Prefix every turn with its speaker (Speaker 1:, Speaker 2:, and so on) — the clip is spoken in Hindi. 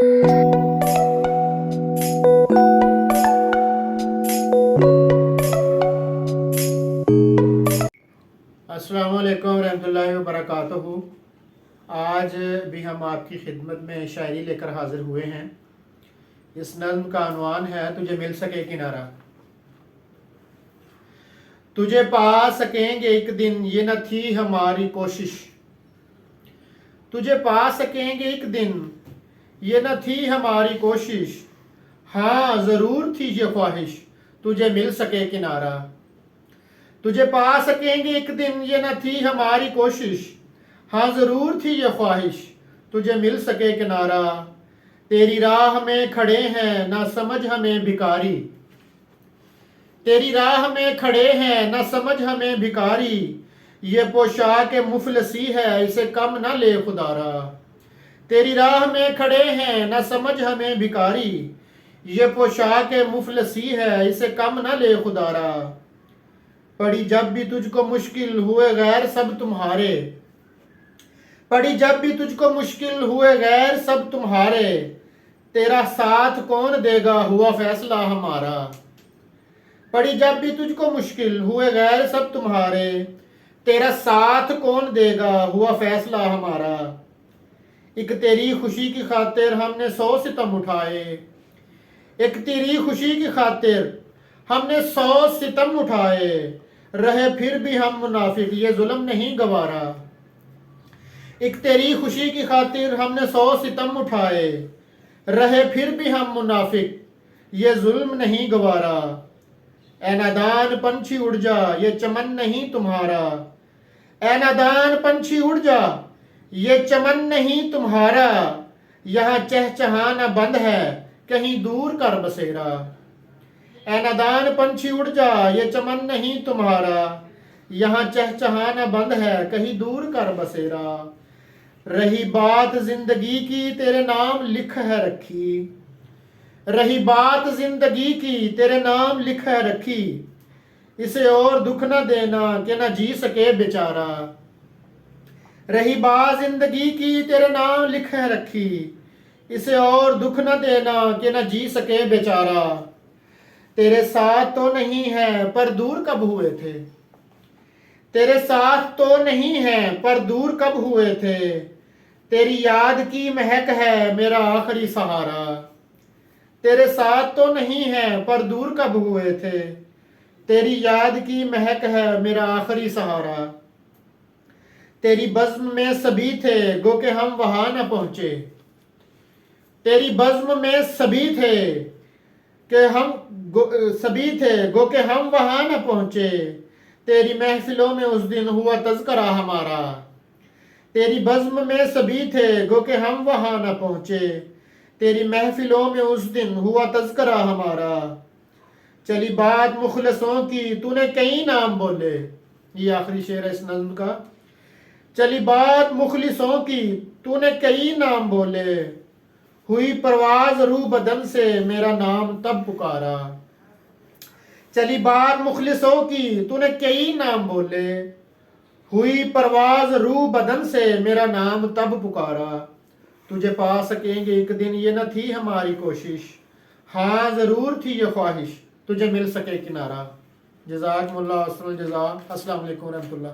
Speaker 1: अस्सलामु अलैकुम रहमतुल्लाहि व बरकातुहू। आज भी हम आपकी खिदमत में शायरी लेकर हाज़िर हुए हैं। इस नज़्म का अनवान है तुझे मिल सके किनारा। तुझे पा सकेंगे एक दिन ये न थी हमारी कोशिश, तुझे पा सकेंगे एक दिन ये न थी हमारी कोशिश, हाँ ज़रूर थी ये ख्वाहिश तुझे मिल सके किनारा। तुझे पा सकेंगे एक दिन ये न थी हमारी कोशिश, हाँ ज़रूर थी ये ख्वाहिश तुझे मिल सके किनारा। तेरी राह में खड़े हैं ना समझ हमें भिखारी, तेरी राह में खड़े हैं ना समझ हमें भिखारी, ये पोशाक मुफलसी है इसे कम न ले खुदारा। तेरी राह में खड़े हैं ना समझ हमें भिखारी, ये पोशाक मुफलसी है इसे कम न ले खुदारा। पड़ी जब भी तुझको मुश्किल हुए गैर सब तुम्हारे, पड़ी जब भी तुझको मुश्किल हुए गैर सब तुम्हारे, तेरा साथ कौन देगा हुआ फैसला हमारा। पड़ी जब भी तुझको मुश्किल हुए गैर सब तुम्हारे, तेरा साथ कौन देगा हुआ फैसला हमारा। एक तेरी खुशी की खातिर हमने 100 सितम उठाए, एक तेरी खुशी की खातिर हमने 100 सितम उठाए, रहे फिर भी हम मुनाफिक ये जुल्म नहीं गवारा। एक तेरी खुशी की खातिर हमने 100 सितम उठाए, रहे फिर भी हम मुनाफिक ये जुल्म नहीं गवारा। ऐ नादान पंछी उड़ जा ये चमन नहीं तुम्हारा, ऐ नादान पंछी उड़ जा ये चमन नहीं तुम्हारा, यहाँ चहचहाना बंद है कहीं दूर कर बसेरा। ऐ नादान पंछी उड़ जा ये चमन नहीं तुम्हारा, यहाँ चहचहाना बंद है कहीं दूर कर बसेरा। रही बात जिंदगी की तेरे नाम लिख है रखी, रही बात जिंदगी की तेरे नाम लिख है रखी, इसे और दुख न देना कि न जी सके बेचारा। रही बात जिंदगी की तेरे नाम लिख है रखी, इसे और दुख न देना कि न जी सके बेचारा। तेरे साथ तो नहीं है पर दूर कब हुए थे, तेरे साथ तो नहीं है पर दूर कब हुए थे, तेरी याद की महक है मेरा आखिरी सहारा। तेरे साथ तो नहीं है पर दूर कब हुए थे, तेरी याद की महक है मेरा आखिरी सहारा। तेरी बज़्म में सभी थे गो के हम वहां न पहुंचे, तेरी बज़्म में सभी थे कि हम सभी थे गो के हम वहां न पहुंचे, तेरी महफिलों में उस दिन हुआ तज़किरा हमारा। तेरी बज़्म में सभी थे गो के हम वहां न पहुंचे, तेरी महफिलों में उस दिन हुआ तज़किरा हमारा। चली बात मुखलसों की तूने कई नाम बोले, ये आखिरी शेर है इस नज़्म का। चली बात मुखलिसों की तूने कई नाम बोले, हुई परवाज रूह बदन से मेरा नाम तब पुकारा। चली बात मुखलिसों की तूने कई नाम बोले, हुई परवाज रूह बदन से मेरा नाम तब पुकारा। तुझे पा सकेंगे एक दिन ये न थी हमारी कोशिश, हाँ ज़रूर थी ये ख्वाहिश तुझे मिल सके किनारा। जज़ाकमुल्लाह अहसनुल जज़ा। अस्सलामु अलैकुम रहमतुल्लाह।